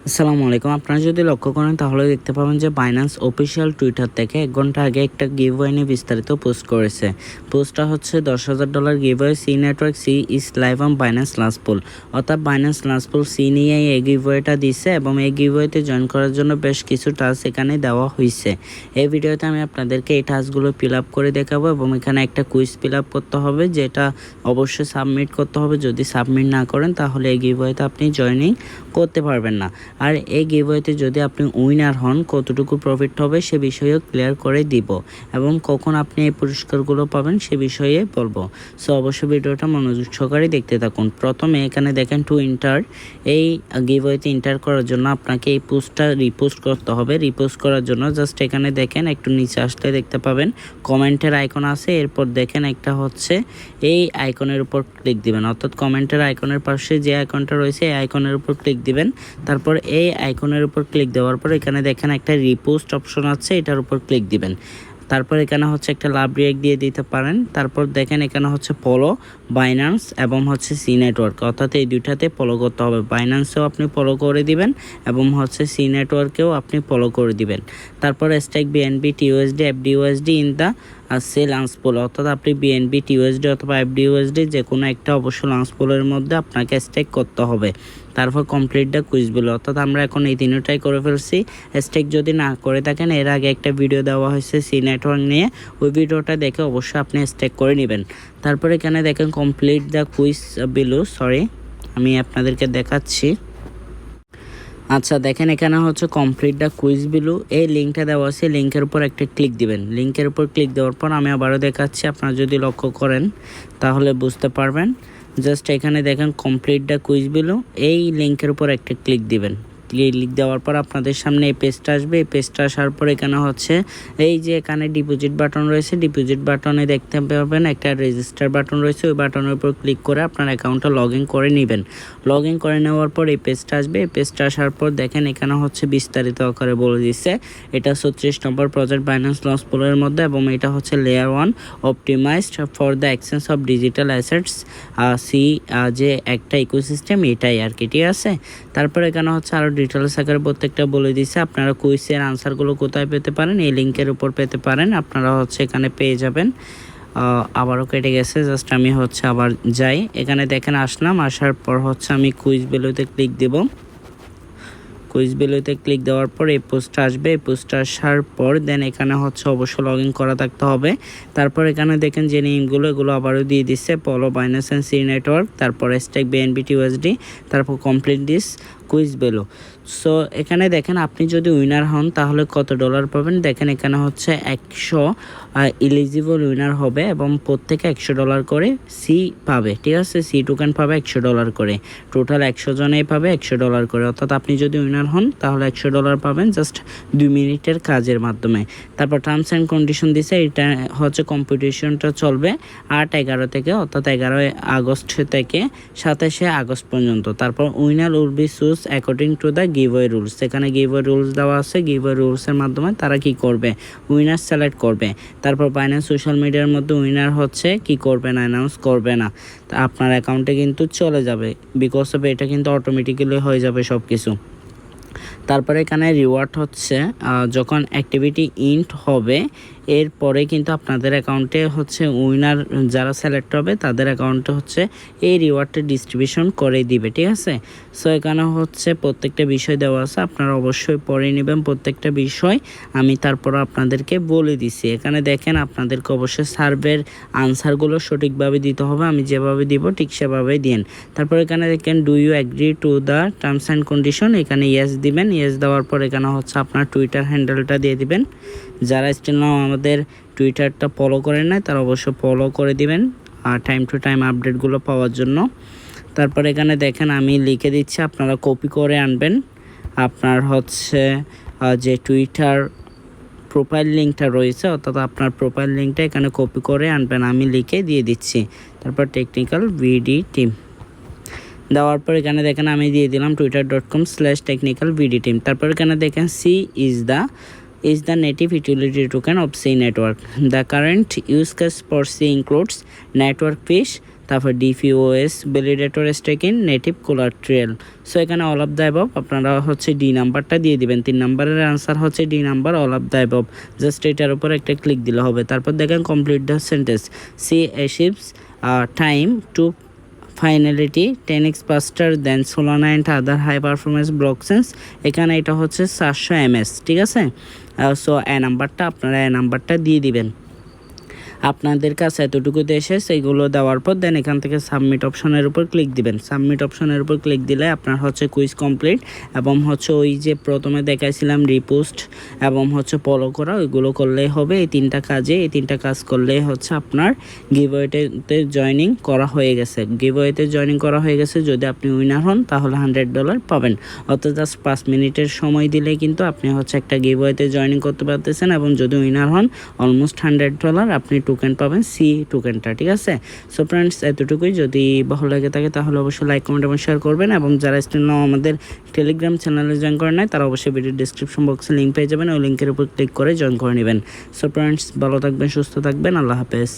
আসসালামু আলাইকুম। আপনারা যদি লক্ষ্য করেন তাহলে দেখতে পাবেন যে বাইন্যান্স অফিসিয়াল টুইটার থেকে 1 ঘন্টা আগে একটা গিভওয়ে নিয়ে বিস্তারিত পোস্ট করেছে। পোস্টটা হচ্ছে $10,000 giveaway Sei network Sei is live on Binance last pool, অর্থাৎ বাইন্যান্স লাস্ট পুল সি নিয়ে এই গিভওয়েটা দিচ্ছে এবং এই গিভওয়েতে জয়েন করার জন্য বেশ কিছু টাস্ক এখানে দেওয়া হয়েছে। এই ভিডিওতে আমি আপনাদেরকে এই টাস্কগুলো ফিল আপ করে দেখাবো এবং এখানে একটা কুইজ ফিল আপ করতে হবে, যেটা অবশ্যই সাবমিট করতে হবে। যদি সাবমিট না করেন তাহলে এই গিভওয়েতে আপনি জয়েনিং করতে পারবেন না। আর এই গিভওয়েতে যদি আপনি উইনার হন কতটুকু প্রফিট হবে সে বিষয়েও ক্লিয়ার করে দিব এবং কখন আপনি এই পুরস্কারগুলো পাবেন সে বিষয়ে বলবো। সো অবশ্যই ভিডিওটা মনোযোগ সহকারে দেখতে থাকুন। প্রথমে এখানে দেখেন টু এন্টার, এই গিভওয়েতে এন্টার করার জন্য আপনাকে এই পোস্টটা রিপোস্ট করতে হবে। রিপোস্ট করার জন্য জাস্ট এখানে দেখেন একটু নিচে আসলে দেখতে পাবেন কমেন্টের আইকন আছে, এরপর দেখেন একটা হচ্ছে এই আইকনের উপর ক্লিক দিবেন, অর্থাৎ কমেন্টের আইকনের পাশে যে আইকনটা রয়েছে এই আইকনের উপর ক্লিক দিবেন। তারপর এই আইকনের উপর ক্লিক দেওয়ার পর এখানে দেখেন একটা রিপোস্ট অপশন আছে, এটার উপর ক্লিক দিবেন। তারপর এখানে হচ্ছে একটা লাভ রিয়েক্ট দিয়ে দিতে পারেন। তারপর দেখেন এখানে হচ্ছে ফলো বাইন্যান্স এবং হচ্ছে সি নেটওয়ার্ক, অর্থাৎ এই দুইটাতে ফলো করতে হবে। বাইন্যান্সেও আপনি ফলো করে দিবেন এবং হচ্ছে সি নেটওয়ার্কেও আপনি ফলো করে দিবেন। তারপর stake BNB TUSD FDUSD in the Sei launch pool, অর্থাৎ আপনি বিএনবি টিউএসডি অথবা এফডিউএসডি যে কোনো একটা অবশ্য লাঞ্চ পুলের মধ্যে আপনাকে স্টেক করতে হবে। তারপর কমপ্লিট দ্য কুইজগুলো, অর্থাৎ আমরা এখন এই তিনটাই করে ফেলছি। স্টেক যদি না করে থাকেন, এর আগে একটা ভিডিও দেওয়া হয়েছে সি নেটওয়ার্ক নিয়ে, ওই ভিডিওটা দেখে অবশ্যই আপনি স্টেক করে নেবেন। তারপর এখানে দেখেন কমপ্লিট দ্য কুইজ বিলো, আমি আপনাদেরকে দেখাচ্ছি। আচ্ছা দেখেন এখানে হচ্ছে কমপ্লিট দ্য কুইজ বিলো, এই লিঙ্কটা দেওয়া আছে, লিঙ্কের উপর একটা ক্লিক দিবেন। লিঙ্কের উপর ক্লিক দেওয়ার পর আমি আবারও দেখাচ্ছি, আপনারা যদি লক্ষ্য করেন তাহলে বুঝতে পারবেন। জাস্ট এখানে দেখেন কমপ্লিট দ্য কুইজ বিলো, এই লিঙ্কের উপর একটা ক্লিক দিবেন। ক্লিক দেওয়ার পর আপনাদের সামনে এই পেজটা আসবে। এই পেজটা আসার পর এখানে হচ্ছে এই যে এখানে ডিপোজিট বাটন রয়েছে, ডিপোজিট বাটনে দেখতে পাবেন একটা রেজিস্টার বাটন রয়েছে, ওই বাটনের উপর ক্লিক করে আপনার অ্যাকাউন্টটা লগ ইন করে নেবেন। লগ ইন করে নেওয়ার পর এই পেজটা আসবে। এই পেজটা আসার পর দেখেন এখানে হচ্ছে বিস্তারিত আকারে বলে দিচ্ছে এটা 36 নম্বর প্রজেক্ট বাইন্যান্স লঞ্চ পুলের মধ্যে এবং এটা হচ্ছে layer 1 optimized for the exchange of digital assets Sei, যে একটা ইকোসিস্টেম এটাই আর কি, ঠিক আছে। তারপর এখানে হচ্ছে আরও ডিটেলস আকারে প্রত্যেকটা বলে দিচ্ছে। আপনারা কুইজের আনসারগুলো কোথায় পেতে পারেন, এই লিঙ্কের উপর পেতে পারেন, আপনারা হচ্ছে এখানে পেয়ে যাবেন। আবারও কেটে গেছে, জাস্ট আমি হচ্ছে আবার যাই, এখানে দেখেন আসলাম। আসার পর হচ্ছে আমি কুইজ বেলুতে ক্লিক দেব। কুইজ বেলুতে ক্লিক দেওয়ার পর এই পোস্টটা আসবে। এই পোস্টটা আসার পর দেন এখানে হচ্ছে অবশ্যই লগ ইন করা থাকতে হবে। তারপর এখানে দেখেন যে নেমগুলো এগুলো আবারও দিয়ে দিচ্ছে, follow Binance and Sei network, তারপর স্টেক বিএনবি টিউএসডি, তারপর complete this quiz below. So এখানে দেখেন আপনি যদি উইনার হন তাহলে কত ডলার পাবেন। দেখেন এখানে হচ্ছে 100 এলিজিবল উইনার হবে এবং প্রত্যেকে $100 করে সি পাবে, ঠিক আছে। সি টোকেন পাবে $100 করে, টোটাল 100 জনেই পাবে $100 করে, অর্থাৎ আপনি যদি উইনার হন তাহলে $100 পাবেন জাস্ট 2 মিনিটের কাজের মাধ্যমে। তারপর টার্মস অ্যান্ড কন্ডিশন দিছে, এটা হচ্ছে কম্পিটিশনটা চলবে 8-11 থেকে, অর্থাৎ 11 আগস্ট থেকে 27 আগস্ট পর্যন্ত। তারপর winner will be choose according to the giveaway rules, এখানে গিভওয়ে রুলস দেওয়া আছে। গিভওয়ে রুলসের মাধ্যমে তারা কি করবে, উইনার সিলেক্ট করবে। তারপর বাইন্যান্স সোশ্যাল মিডিয়ার মধ্যে উইনার হচ্ছে কি করবে না, অ্যানাউন্স করবে না, আপনার অ্যাকাউন্টে কিন্তু চলে যাবে, বিকজ অফ এটা কিন্তু অটোমেটিক্যালি হয়ে যাবে সব কিছু। তারপরে এখানে রিওয়ার্ড হচ্ছে যখন অ্যাক্টিভিটি ইন্ট হবে এরপরে কিন্তু আপনাদের অ্যাকাউন্টে হচ্ছে উইনার যারা সিলেক্ট হবে তাদের অ্যাকাউন্টে হচ্ছে এই রিওয়ার্ডটা ডিস্ট্রিবিউশন করে দিবে, ঠিক আছে। সো এখানে হচ্ছে প্রত্যেকটা বিষয় দেওয়া আছে, আপনারা অবশ্যই পড়ে নেবেন প্রত্যেকটা বিষয়, আমি তারপর আপনাদেরকে বলে দিছি। এখানে দেখেন আপনাদেরকে অবশ্যই সার্ভের আনসারগুলো সঠিকভাবে দিতে হবে, আমি যেভাবে দিব ঠিক সেভাবেই দিন। তারপর এখানে দেখেন do you agree to the terms and condition, এখানে ইয়েস দিবেন। ইয়েস দেওয়ার পর এখানে হচ্ছে আপনার টুইটার হ্যান্ডেলটা দিয়ে দিবেন। যারা স্টিল নাও আমাদের টুইটারটা ফলো করেন না তারা অবশ্যই ফলো করে দিবেন টাইম টু টাইম আপডেটগুলো পাওয়ার জন্য। তারপর এখানে দেখেন আমি লিখে দিচ্ছি, আপনারা কপি করে আনবেন আপনার হচ্ছে যে টুইটার প্রোফাইল লিঙ্কটা রয়েছে, অর্থাৎ আপনার প্রোফাইল লিঙ্কটা এখানে কপি করে আনবেন, আমি লিখে দিয়ে দিচ্ছি। তারপর টেকনিক্যাল ভিডি টিম দেওয়ার পর এখানে দেখেন আমি দিয়ে দিলাম twitter.com/technicalvdteam। তারপর এখানে দেখেন C is the native utility token of C network. The current use case for C includes network fish, তারপর ডিপিওএস ভ্যালিডেটর স্টেকিং নেটিভ কোলাট্রিয়াল। সো এখানে অল অফ দ্য অ্যাবভ আপনারা হচ্ছে ডি নাম্বারটা দিয়ে দিবেন। 3 নাম্বারের আনসার হচ্ছে D number, all of the above. Just এটার উপর একটা ক্লিক দিলে হবে। তারপর দেখেন complete the sentence, Sei achieves time to finality 10x faster than Solana and other high performance blockchains। এখানে এটা হচ্ছে 400 ms, ঠিক আছে। সো এ নাম্বারটা আপনারা এ নাম্বারটা দিয়ে দিবেন। আপনাদের কাছে এতটুকু এসে সেইগুলো দেওয়ার পর দেন এখান থেকে সাবমিট অপশনের উপর ক্লিক দিবেন। সাবমিট অপশনের উপর ক্লিক দিলে আপনার হচ্ছে কুইজ কমপ্লিট এবং হচ্ছে ওই যে প্রথমে দেখাইছিলাম রিপোস্ট এবং হচ্ছে ফলো করা, ওইগুলো করলেই হবে। এই 3টা কাজ করলেই হচ্ছে আপনার গিভওয়েতে জয়েনিং করা হয়ে গেছে। গিভওয়েতে জয়েনিং করা হয়ে গেছে। যদি আপনি উইনার হন তাহলে $100 পাবেন। অর্থাৎ জাস্ট 5 মিনিটের সময় দিলেই কিন্তু আপনি হচ্ছে একটা গিভওয়েতে জয়েনিং করতে পারতেছেন এবং যদি উইনার হন অলমোস্ট $100 আপনি টোকেন পাবেন, সি টোকেনটা, ঠিক আছে। সো ফ্রেন্ডস এতটুকুই। যদি ভালো লাগে থাকে তাহলে অবশ্যই লাইক, কমেন্ট এবং শেয়ার করবেন এবং যারা স্টিল নাও আমাদের টেলিগ্রাম চ্যানেলে জয়েন করে নেয় তারা অবশ্যই ভিডিও ডিসক্রিপশন বক্সে লিঙ্ক পেয়ে যাবেন, ওই লিঙ্কের উপর ক্লিক করে জয়েন করে নেবেন। সো ফ্রেন্ডস ভালো থাকবেন, সুস্থ থাকবেন, আল্লাহ হাফেজ।